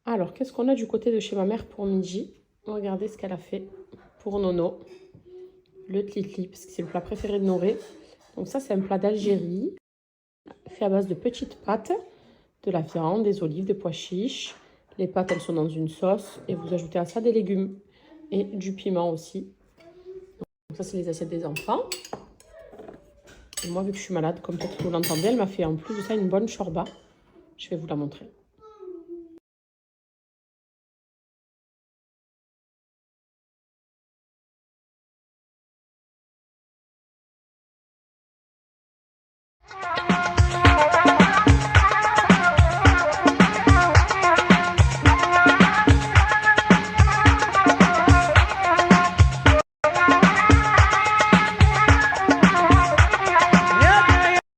Alors, qu'est-ce qu'on a du côté de chez ma mère pour midi? Regardez ce qu'elle a fait pour Nono. Le tlitli, parce que c'est le plat préféré de Noré. Donc ça, c'est un plat d'Algérie, fait à base de petites pâtes, de la viande, des olives, des pois chiches. Les pâtes, elles sont dans une sauce. Et vous ajoutez à ça des légumes et du piment aussi. Donc ça, c'est les assiettes des enfants. Et moi, vu que je suis malade, comme peut-être vous l'entendez, elle m'a fait en plus de ça une bonne shorba. Je vais vous la montrer.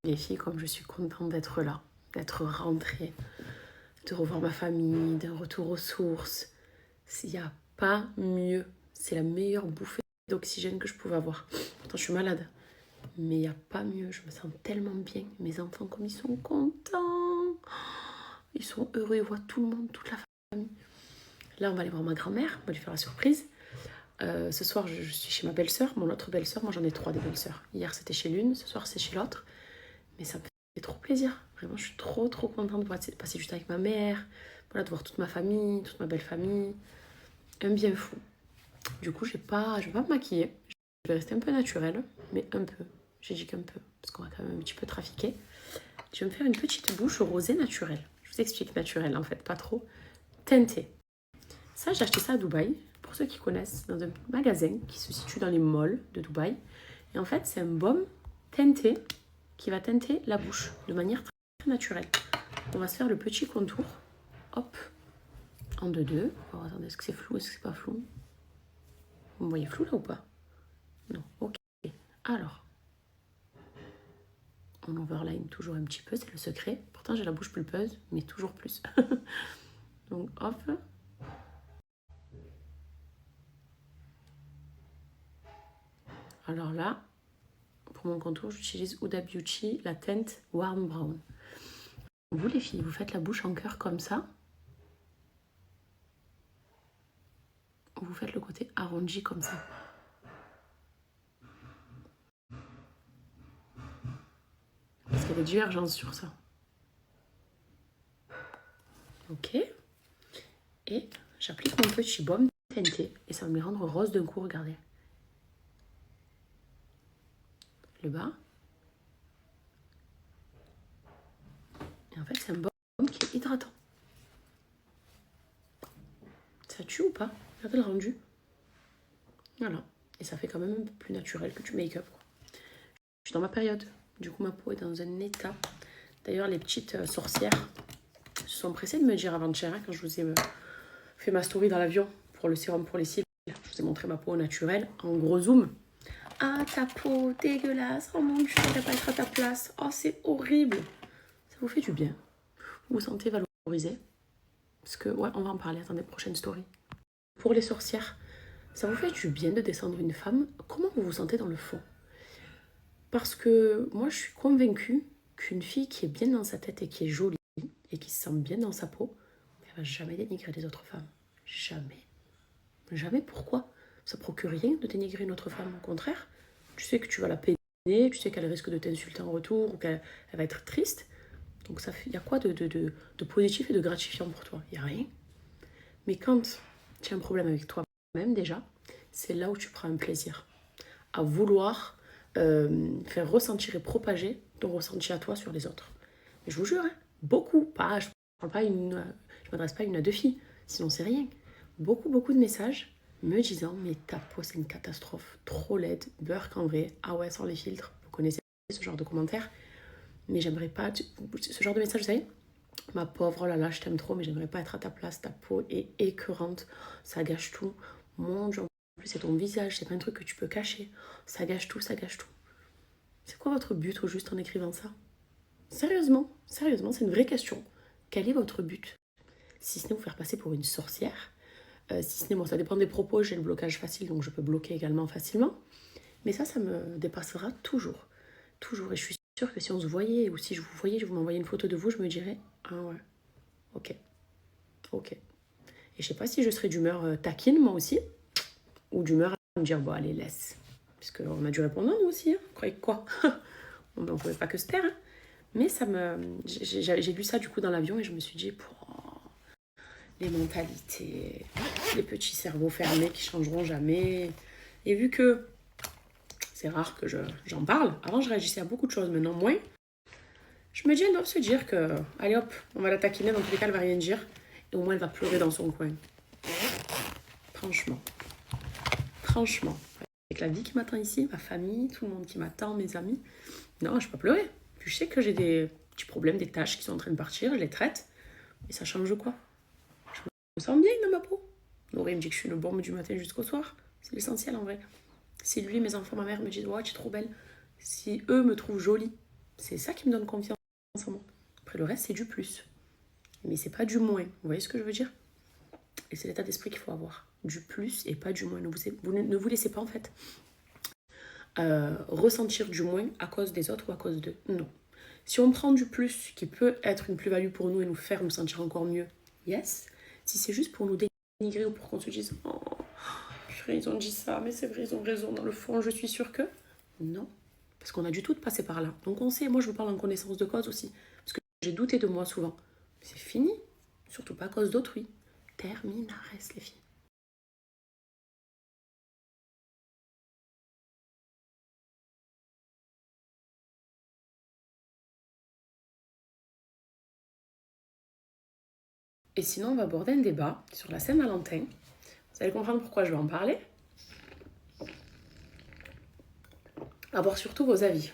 Les filles, comme je suis contente d'être là, d'être rentrée, de revoir ma famille, d'un retour aux sources. S'il n'y a pas mieux, c'est la meilleure bouffée d'oxygène que je pouvais avoir. Pourtant, je suis malade, mais il n'y a pas mieux. Je me sens tellement bien. Mes enfants, comme ils sont contents, ils sont heureux, ils voient tout le monde, toute la famille. Là, on va aller voir ma grand-mère, on va lui faire la surprise. Ce soir, je suis chez ma belle-sœur, mon autre belle-sœur. Moi, j'en ai 3 des belles-sœurs. Hier, c'était chez l'une, ce soir, c'est chez l'autre. Mais ça me fait trop plaisir. Vraiment, je suis trop contente de passer du temps avec ma mère, voilà, de voir toute ma famille, toute ma belle famille. Un bien fou. Du coup, je vais pas me maquiller. Je vais rester un peu naturelle, mais un peu. J'ai dit qu'un peu, parce qu'on va quand même un petit peu trafiquer. Je vais me faire une petite bouche rosée naturelle. Je vous explique naturelle, en fait, pas trop. Teintée. Ça, j'ai acheté ça à Dubaï. Pour ceux qui connaissent, dans un magasin qui se situe dans les malls de Dubaï. Et en fait, c'est un baume teinté qui va teinter la bouche de manière très naturelle. On va se faire le petit contour. Hop. En 2-2. Alors, attendez, est-ce que c'est flou? Est-ce que c'est pas flou? Vous me voyez flou là ou pas? Non. Ok. Alors. On overline toujours un petit peu, c'est le secret. Pourtant, j'ai la bouche pulpeuse, mais toujours plus. Donc, hop. Alors là, pour mon contour, j'utilise Huda Beauty, la teinte Warm Brown. Vous les filles, vous faites la bouche en cœur comme ça. Vous faites le côté arrondi comme ça. Parce qu'il y a des divergences sur ça. Ok. Et j'applique mon petit baume teinté. Et ça va me les rendre roses d'un coup, regardez. Le bas. Et en fait, c'est un baume qui est hydratant. Ça tue ou pas? Regardez le rendu. Voilà. Et ça fait quand même un peu plus naturel que du make-up. Je suis dans ma période. Du coup, ma peau est dans un état. D'ailleurs, les petites sorcières se sont pressées de me dire avant-hier, quand je vous ai fait ma story dans l'avion pour le sérum pour les cils. Je vous ai montré ma peau naturelle en gros zoom. Ah, ta peau dégueulasse. Oh mon Dieu, tu ne devrais pas être à ta place. Oh, c'est horrible. Ça vous fait du bien. Vous vous sentez valorisé. Parce que, ouais, on va en parler. Attendez, prochaine story. Pour les sorcières, ça vous fait du bien de descendre une femme. Comment vous vous sentez dans le fond? Parce que moi, je suis convaincue qu'une fille qui est bien dans sa tête et qui est jolie et qui se sent bien dans sa peau, elle va jamais dénigrer les autres femmes. Jamais. Jamais. Pourquoi? Ça procure rien de dénigrer une autre femme. Au contraire, tu sais que tu vas la peiner, tu sais qu'elle risque de t'insulter en retour ou qu'elle va être triste. Donc il y a quoi de positif et de gratifiant pour toi? Il n'y a rien. Mais quand tu as un problème avec toi-même déjà, c'est là où tu prends un plaisir à vouloir faire ressentir et propager ton ressenti à toi sur les autres. Mais je vous jure, hein, beaucoup, pas, je ne m'adresse pas à une à deux filles, sinon c'est rien. Beaucoup de messages me disant mais ta peau c'est une catastrophe, trop laide, beurre cambré, ah ouais sans les filtres, vous connaissez ce genre de commentaires, mais j'aimerais pas, ce genre de message vous savez, ma pauvre, oh là là je t'aime trop mais j'aimerais pas être à ta place, ta peau est écœurante, ça gâche tout, mon Dieu, en plus c'est ton visage, c'est pas un truc que tu peux cacher, ça gâche tout. C'est quoi votre but au juste en écrivant ça? Sérieusement, c'est une vraie question. Quel est votre but? Si ce n'est vous faire passer pour une sorcière, si ce n'est moi, ça dépend des propos, j'ai le blocage facile, donc je peux bloquer également facilement. Mais ça me dépassera toujours. Toujours. Et je suis sûre que si on se voyait, ou si je vous voyais, je vous m'envoyais une photo de vous, je me dirais, ah ouais, ok. Et je sais pas si je serai d'humeur taquine, moi aussi, ou d'humeur à me dire, bon, allez, laisse. Puisqu'on a dû répondre nous aussi, hein. Vous croyez que quoi? On ne pouvait pas que se taire, hein. Mais ça me... J'ai lu ça du coup dans l'avion et je me suis dit, les mentalités, les petits cerveaux fermés qui changeront jamais. Et vu que c'est rare que j'en parle, avant je réagissais à beaucoup de choses, maintenant moins, je me dis, elle doit se dire que, allez hop, on va la taquiner, dans tous les cas, elle va rien dire. Et au moins, elle va pleurer dans son coin. Franchement. Franchement. Avec la vie qui m'attend ici, ma famille, tout le monde qui m'attend, mes amis. Non, je peux pas pleurer. Puis je sais que j'ai des petits problèmes, des tâches qui sont en train de partir, je les traite. Et ça change quoi? Je me sens bien dans ma peau. Laurie me dit que je suis une bombe du matin jusqu'au soir. C'est l'essentiel en vrai. Si lui, mes enfants, ma mère me disent, ouais, tu es trop belle. Si eux me trouvent jolie, c'est ça qui me donne confiance en moi. Après, le reste, c'est du plus. Mais c'est pas du moins. Vous voyez ce que je veux dire? Et c'est l'état d'esprit qu'il faut avoir. Du plus et pas du moins. Ne vous laissez pas, en fait, ressentir du moins à cause des autres ou à cause d'eux. Non. Si on prend du plus qui peut être une plus-value pour nous et nous faire nous sentir encore mieux, yes. Si c'est juste pour nous dénigrer ou pour qu'on se dise, oh, purée, ils ont dit ça, mais c'est vrai, ils ont raison. Dans le fond, je suis sûre que... Non. Parce qu'on a du tout de passer par là. Donc on sait, moi je vous parle en connaissance de cause aussi. Parce que j'ai douté de moi souvent. C'est fini. Surtout pas à cause d'autrui. Terminares, les filles. Et sinon, on va aborder un débat sur la Saint-Valentin. Vous allez comprendre pourquoi je vais en parler. Avoir surtout vos avis.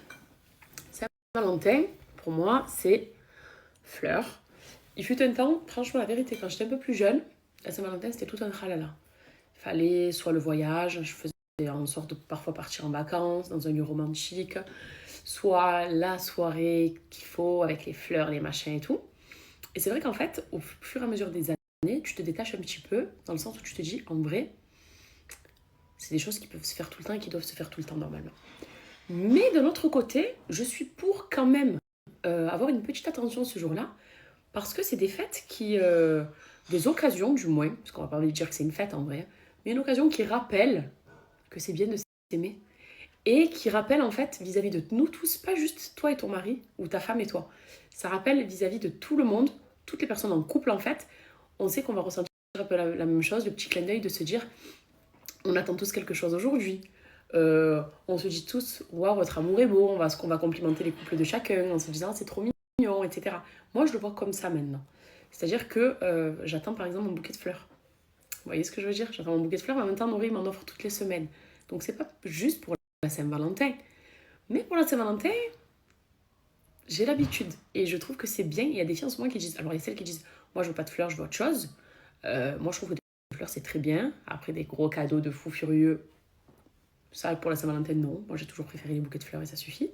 Saint-Valentin, pour moi, c'est fleurs. Il fut un temps, franchement, la vérité, quand j'étais un peu plus jeune, la Saint-Valentin, c'était tout un tralala. Il fallait soit le voyage, je faisais en sorte de parfois partir en vacances, dans un lieu romantique, soit la soirée qu'il faut, avec les fleurs, les machins et tout. Et c'est vrai qu'en fait, au fur et à mesure des années, tu te détaches un petit peu, dans le sens où tu te dis, en vrai, c'est des choses qui peuvent se faire tout le temps et qui doivent se faire tout le temps normalement. Mais de l'autre côté, je suis pour quand même avoir une petite attention ce jour-là, parce que c'est des fêtes qui... des occasions du moins, parce qu'on va pas dire que c'est une fête en vrai, mais une occasion qui rappelle que c'est bien de s'aimer, et qui rappelle en fait vis-à-vis de nous tous, pas juste toi et ton mari, ou ta femme et toi, ça rappelle vis-à-vis de tout le monde, toutes les personnes en couple en fait, on sait qu'on va ressentir un peu la même chose, le petit clin d'œil de se dire, on attend tous quelque chose aujourd'hui. On se dit tous, waouh, votre amour est beau, on va complimenter les couples de chacun en se disant c'est trop mignon, etc. Moi, je le vois comme ça maintenant. C'est-à-dire que j'attends par exemple mon bouquet de fleurs. Vous voyez ce que je veux dire? J'attends mon bouquet de fleurs, mais en même temps, Nori m'en offre toutes les semaines. Donc, c'est pas juste pour la Saint-Valentin. Mais pour la Saint-Valentin, j'ai l'habitude. Et je trouve que c'est bien. Il y a des filles en ce moment qui disent... Alors, il y a celles qui disent, moi, je veux pas de fleurs, je veux autre chose. Moi, je trouve que des fleurs, c'est très bien. Après, des gros cadeaux de fous furieux, ça, pour la Saint-Valentin, non. Moi, j'ai toujours préféré les bouquets de fleurs et ça suffit.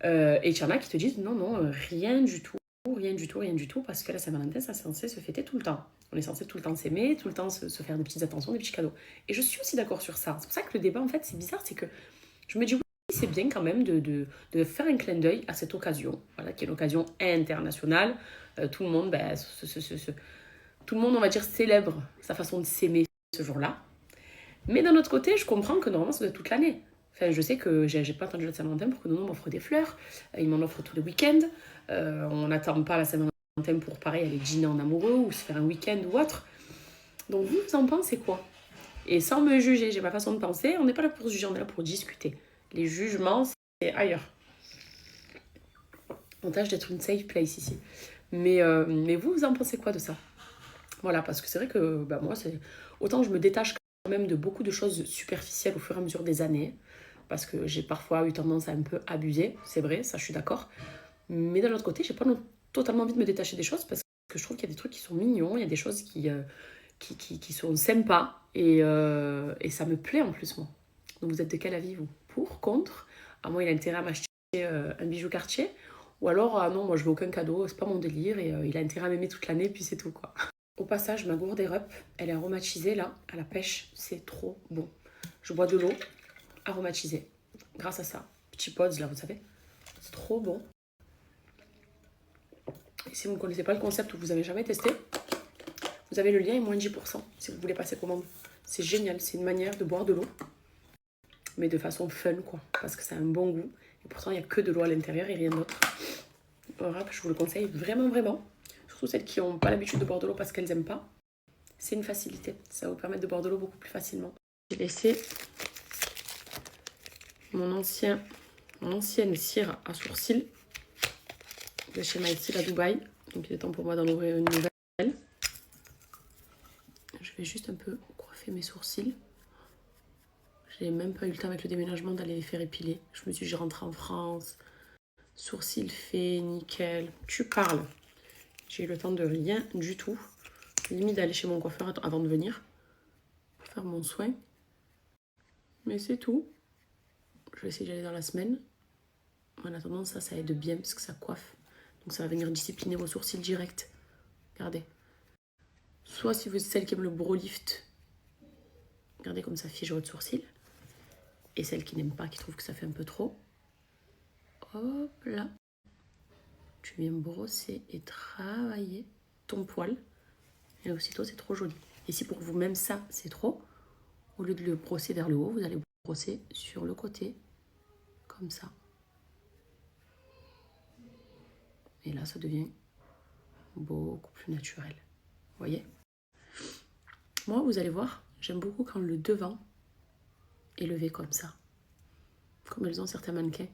Et il y en a qui te disent, non, non, rien du tout. Rien du tout, rien du tout, parce que la Saint-Valentin, ça c'est censé se fêter tout le temps. On est censé tout le temps s'aimer, tout le temps se faire des petites attentions, des petits cadeaux. Et je suis aussi d'accord sur ça. C'est pour ça que le débat, en fait, c'est bizarre, c'est que je me dis, oui, c'est bien quand même de faire un clin d'œil à cette occasion, voilà, qui est une occasion internationale. Tout le monde, tout le monde, on va dire, célèbre sa façon de s'aimer ce jour-là. Mais d'un autre côté, je comprends que normalement, ça doit être toute l'année. Enfin, je sais que j'ai pas attendu la Saint-Valentin pour que Nono m'offre des fleurs. Il m'en offre tous les week-ends. On n'attend pas la Saint-Valentin pour, pareil, aller dîner en amoureux ou se faire un week-end ou autre. Donc, vous en pensez quoi? Et sans me juger, j'ai ma façon de penser. On n'est pas là pour se juger, on est là pour discuter. Les jugements, c'est ailleurs. On tâche d'être une safe place ici. Mais vous en pensez quoi de ça? Voilà, parce que c'est vrai que moi, c'est autant je me détache quand même de beaucoup de choses superficielles au fur et à mesure des années, parce que j'ai parfois eu tendance à un peu abuser, c'est vrai, ça je suis d'accord. Mais d'un autre côté, j'ai pas totalement envie de me détacher des choses, parce que je trouve qu'il y a des trucs qui sont mignons, il y a des choses qui sont sympas, et ça me plaît en plus, moi. Donc vous êtes de quel avis, vous? Pour, contre? Ah, moi, il a intérêt à m'acheter un bijou Cartier, ou alors, ah non, moi je veux aucun cadeau, c'est pas mon délire, et il a intérêt à m'aimer toute l'année, puis c'est tout, quoi. Au passage, ma gourde Air Up, elle est aromatisée là, à la pêche, c'est trop bon. Je bois de l'eau aromatisée, grâce à ça. Petit pods là, vous savez, c'est trop bon. Et si vous ne connaissez pas le concept ou vous n'avez jamais testé, Vous avez le lien et moins 10% si vous voulez passer commande. C'est génial, c'est une manière de boire de l'eau, mais de façon fun, quoi, parce que ça a un bon goût. Et pourtant, il n'y a que de l'eau à l'intérieur et rien d'autre. Voilà, je vous le conseille vraiment, vraiment. Surtout celles qui n'ont pas l'habitude de boire de l'eau parce qu'elles n'aiment pas. C'est une facilité. Ça va vous permettre de boire de l'eau beaucoup plus facilement. J'ai laissé mon ancienne cire à sourcils de chez MyStyle à Dubaï. Donc il est temps pour moi d'en ouvrir une nouvelle. Je vais juste un peu coiffer mes sourcils. J'ai même pas eu le temps avec le déménagement d'aller les faire épiler. Je me suis dit, je rentre en France. Sourcils faits, nickel. Tu parles. J'ai eu le temps de rien du tout. Limite d'aller chez mon coiffeur avant de venir. Pour faire mon soin. Mais c'est tout. Je vais essayer d'y aller dans la semaine. En attendant, ça aide bien parce que ça coiffe. Donc ça va venir discipliner vos sourcils direct. Regardez. Soit si vous êtes celle qui aime le brow lift, regardez comme ça fige votre sourcil. Et celle qui n'aime pas, qui trouve que ça fait un peu trop. Hop là. Tu viens brosser et travailler ton poil. Et aussitôt, c'est trop joli. Et si pour vous, même ça, c'est trop, au lieu de le brosser vers le haut, vous allez brosser sur le côté. Comme ça. Et là, ça devient beaucoup plus naturel. Vous voyez? Moi, vous allez voir, j'aime beaucoup quand le devant est levé comme ça. Comme elles ont certains mannequins.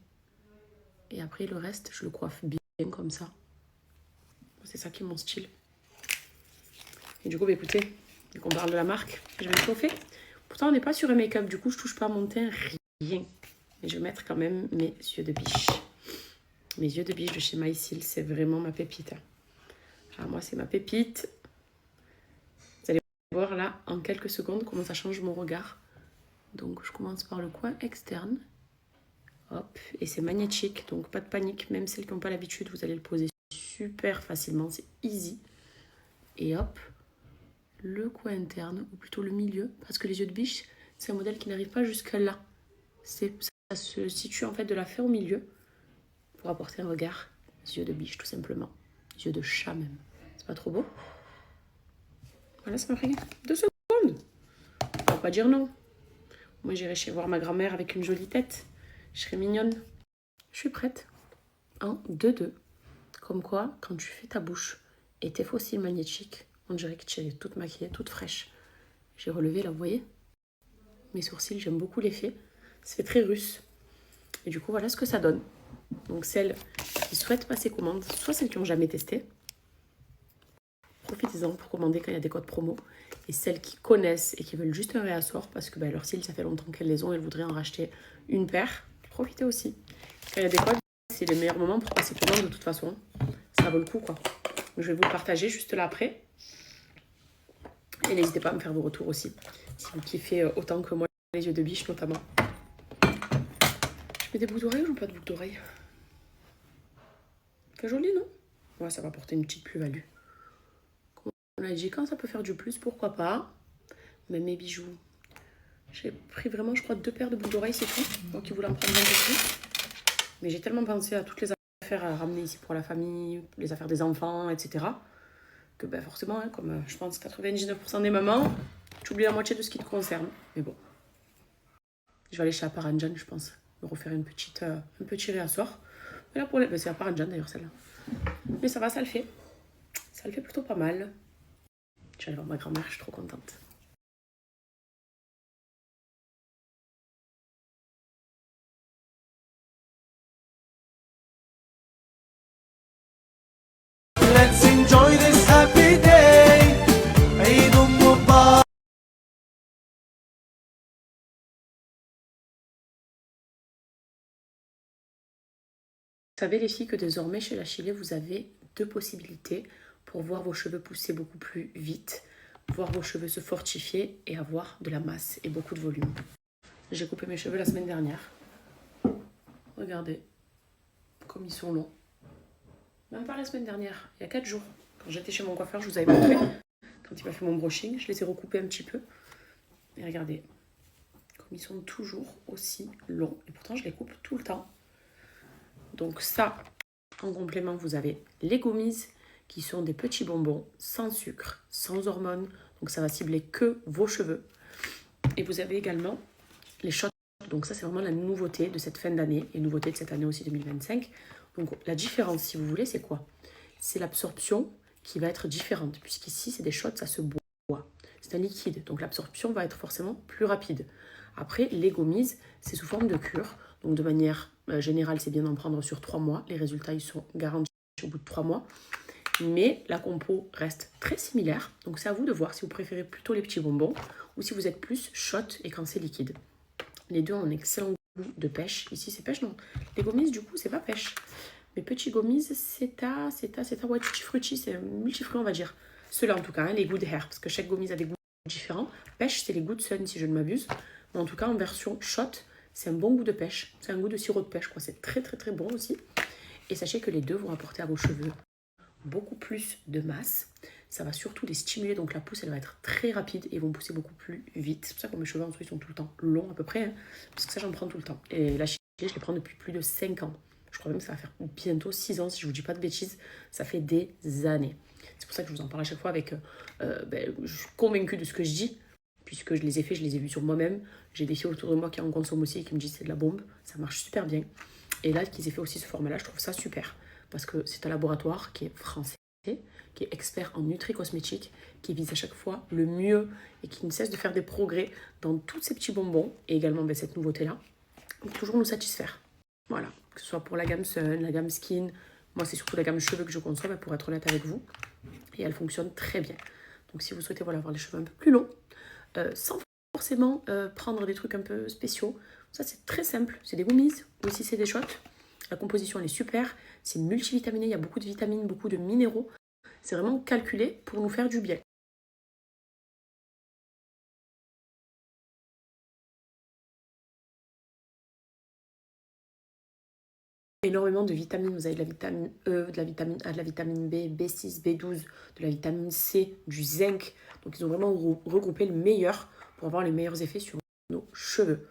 Et après, le reste, je le coiffe bien comme ça. C'est ça qui est mon style. Et du coup, bah, écoutez, vu qu'on parle de la marque, je vais me chauffer. Pourtant, on n'est pas sur un make-up. Du coup, je touche pas à mon teint, rien. Mais je vais mettre quand même mes yeux de biche. Mes yeux de biche de chez MyStyle, c'est vraiment ma pépite. Alors moi, c'est ma pépite. Vous allez voir là, en quelques secondes, comment ça change mon regard. Donc, je commence par le coin externe. Hop, et c'est magnétique, donc pas de panique. Même celles qui n'ont pas l'habitude, vous allez le poser super facilement. C'est easy. Et hop, le coin interne, ou plutôt le milieu. Parce que les yeux de biche, c'est un modèle qui n'arrive pas jusque là. Ça se situe en fait de la fin au milieu. Pour apporter un regard, yeux de biche tout simplement, yeux de chat même. C'est pas trop beau? Voilà, ça m'a pris 2 secondes. On va pas dire non. Moi, j'irai chez voir ma grand-mère avec une jolie tête. Je serai mignonne. Je suis prête. 1, 2, 2. Comme quoi, quand tu fais ta bouche et tes fossiles magnétiques, on dirait que tu es toute maquillée, toute fraîche. J'ai relevé là, vous voyez? Mes sourcils, j'aime beaucoup l'effet. Ça fait très russe. Et du coup, voilà ce que ça donne. Donc celles qui souhaitent passer commande, soit celles qui n'ont jamais testé, profitez-en pour commander quand il y a des codes promo. Et celles qui connaissent et qui veulent juste un réassort, parce que leurs cils, ça fait longtemps qu'elles les ont, elles voudraient en racheter une paire, profitez aussi. Quand il y a des codes, c'est le meilleur moment pour passer commande de toute façon. Ça vaut le coup, quoi. Donc, je vais vous le partager juste là après. Et n'hésitez pas à me faire vos retours aussi, si vous kiffez autant que moi les yeux de biche notamment. Je mets des boucles d'oreilles ou pas de boucles d'oreilles? C'est joli, non? Ouais, ça va apporter une petite plus-value. Comme on a dit, quand ça peut faire du plus, pourquoi pas. Mais mes bijoux, j'ai pris vraiment, je crois, 2 paires de boucles d'oreilles, c'est tout. Donc, ils voulaient en prendre un peu plus. Mais j'ai tellement pensé à toutes les affaires à ramener ici pour la famille, les affaires des enfants, etc. Que forcément, hein, comme je pense 99% des mamans, tu oublies la moitié de ce qui te concerne. Mais bon, je vais aller chez Aparanjan, je pense, me refaire un petit réassort. Mais là, c'est Aparanjan d'ailleurs, celle-là. Mais ça va, ça le fait. Ça le fait plutôt pas mal. Je vais aller voir ma grand-mère, je suis trop contente. Let's enjoy this happy day. عيد مبارك. Vous savez les filles que désormais chez La Chilée, vous avez 2 possibilités pour voir vos cheveux pousser beaucoup plus vite, voir vos cheveux se fortifier et avoir de la masse et beaucoup de volume. J'ai coupé mes cheveux la semaine dernière. Regardez comme ils sont longs. Même pas la semaine dernière, il y a 4 jours. Quand j'étais chez mon coiffeur, je vous avais montré. Quand il m'a fait mon brushing, je les ai recoupés un petit peu. Et regardez, comme ils sont toujours aussi longs. Et pourtant, je les coupe tout le temps. Donc ça, en complément, vous avez les gommises qui sont des petits bonbons sans sucre, sans hormones. Donc ça va cibler que vos cheveux. Et vous avez également les shots. Donc ça, c'est vraiment la nouveauté de cette fin d'année et nouveauté de cette année aussi 2025. Donc la différence, si vous voulez, c'est quoi? C'est l'absorption qui va être différente, puisqu'ici, c'est des shots, ça se boit. C'est un liquide, donc l'absorption va être forcément plus rapide. Après, les gommises, c'est sous forme de cure. Donc de manière générale, c'est bien d'en prendre sur 3 mois. Les résultats, ils sont garantis au bout de 3 mois. Mais la compo reste très similaire. Donc c'est à vous de voir si vous préférez plutôt les petits bonbons ou si vous êtes plus shot et quand c'est liquide. Les deux ont un excellent goût de pêche. Ici, c'est pêche, non. Les gommises, du coup, c'est pas pêche. Mes petits gommises, c'est ouais, tutti frutti, c'est multifruit, on va dire. Ceux-là, en tout cas, hein, les Good Hair, parce que chaque gommise a des goûts différents. Pêche, c'est les Good Sun, si je ne m'abuse. Mais en tout cas, en version shot, c'est un bon goût de pêche. C'est un goût de sirop de pêche, quoi. C'est très, très, très bon aussi. Et sachez que les deux vont apporter à vos cheveux beaucoup plus de masse. Ça va surtout les stimuler, donc la pousse, elle va être très rapide et ils vont pousser beaucoup plus vite. C'est pour ça que mes cheveux en dessous, ils sont tout le temps longs à peu près, hein, parce que ça, j'en prends tout le temps. Et la chili, je les prends depuis plus de 5 ans. Je crois même que ça va faire bientôt 6 ans, si je vous dis pas de bêtises. Ça fait des années. C'est pour ça que je vous en parle à chaque fois avec... je suis convaincue de ce que je dis, puisque je les ai fait, je les ai vus sur moi-même. J'ai des filles autour de moi qui en consomment aussi et qui me disent c'est de la bombe. Ça marche super bien. Et là, qu'ils aient fait aussi ce format-là, je trouve ça super. Parce que c'est un laboratoire qui est français, qui est expert en nutri-cosmétique, qui vise à chaque fois le mieux et qui ne cesse de faire des progrès dans tous ces petits bonbons et également cette nouveauté-là, pour toujours nous satisfaire. Voilà, que ce soit pour la gamme Sun, la gamme Skin, moi c'est surtout la gamme cheveux que je consomme pour être honnête avec vous et elle fonctionne très bien. Donc si vous souhaitez voilà, avoir les cheveux un peu plus longs, sans forcément prendre des trucs un peu spéciaux, ça c'est très simple, c'est des gommises ou ici c'est des shots. La composition elle est super, c'est multivitaminé, il y a beaucoup de vitamines, beaucoup de minéraux. C'est vraiment calculé pour nous faire du bien. Énormément de vitamines, vous avez de la vitamine E, de la vitamine A, de la vitamine B, B6, B12, de la vitamine C, du zinc. Donc ils ont vraiment regroupé le meilleur pour avoir les meilleurs effets sur nos cheveux.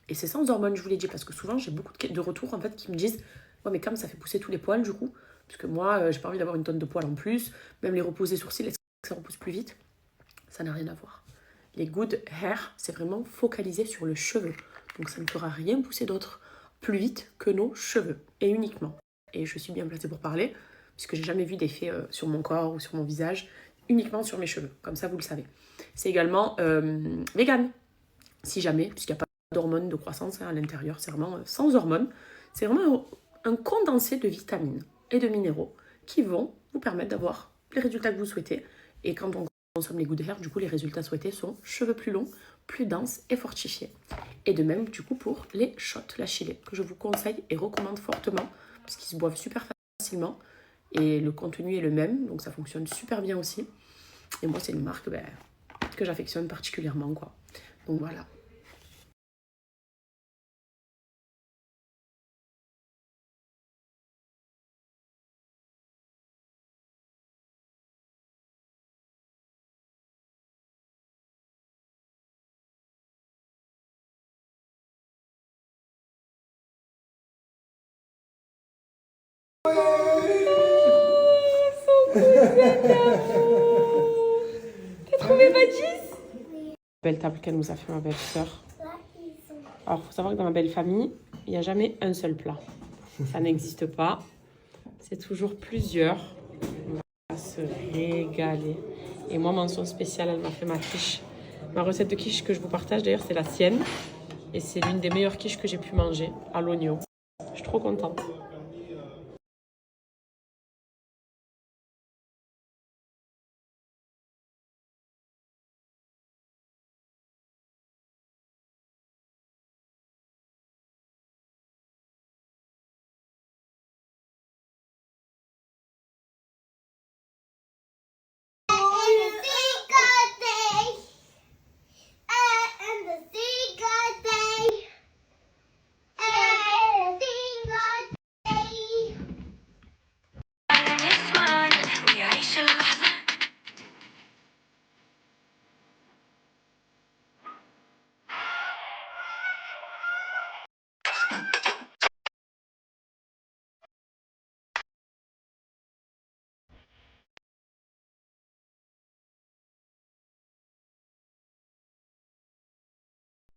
Et c'est sans hormones, je vous l'ai dit, parce que souvent j'ai beaucoup de retours en fait qui me disent « Ouais mais comme ça fait pousser tous les poils du coup ?» Parce que moi, j'ai pas envie d'avoir une tonne de poils en plus. Même les reposer sourcils, est-ce que ça repousse plus vite? Ça n'a rien à voir. Les Good Hair, c'est vraiment focalisé sur le cheveu. Donc ça ne fera rien pousser d'autre plus vite que nos cheveux. Et uniquement. Et je suis bien placée pour parler, puisque j'ai jamais vu d'effet sur mon corps ou sur mon visage, uniquement sur mes cheveux. Comme ça, vous le savez. C'est également vegan, si jamais, puisqu'il n'y a pas d'hormones de croissance à l'intérieur. C'est vraiment sans hormones. C'est vraiment un condensé de vitamines et de minéraux qui vont vous permettre d'avoir les résultats que vous souhaitez. Et quand on consomme les Good Hair, du coup, les résultats souhaités sont cheveux plus longs, plus denses et fortifiés. Et de même, du coup, pour les shots, la chili, que je vous conseille et recommande fortement, parce qu'ils se boivent super facilement. Et le contenu est le même, donc ça fonctionne super bien aussi. Et moi, c'est une marque que j'affectionne particulièrement, quoi. Donc voilà. T'as trouvé Baptiste? Belle table qu'elle nous a fait ma belle-sœur. Alors, il faut savoir que dans ma belle famille, il n'y a jamais un seul plat. Ça n'existe pas. C'est toujours plusieurs. On va se régaler. Et moi, mention spéciale, elle m'a fait ma quiche. Ma recette de quiche que je vous partage, d'ailleurs, c'est la sienne. Et c'est l'une des meilleures quiches que j'ai pu manger à l'oignon. Je suis trop contente.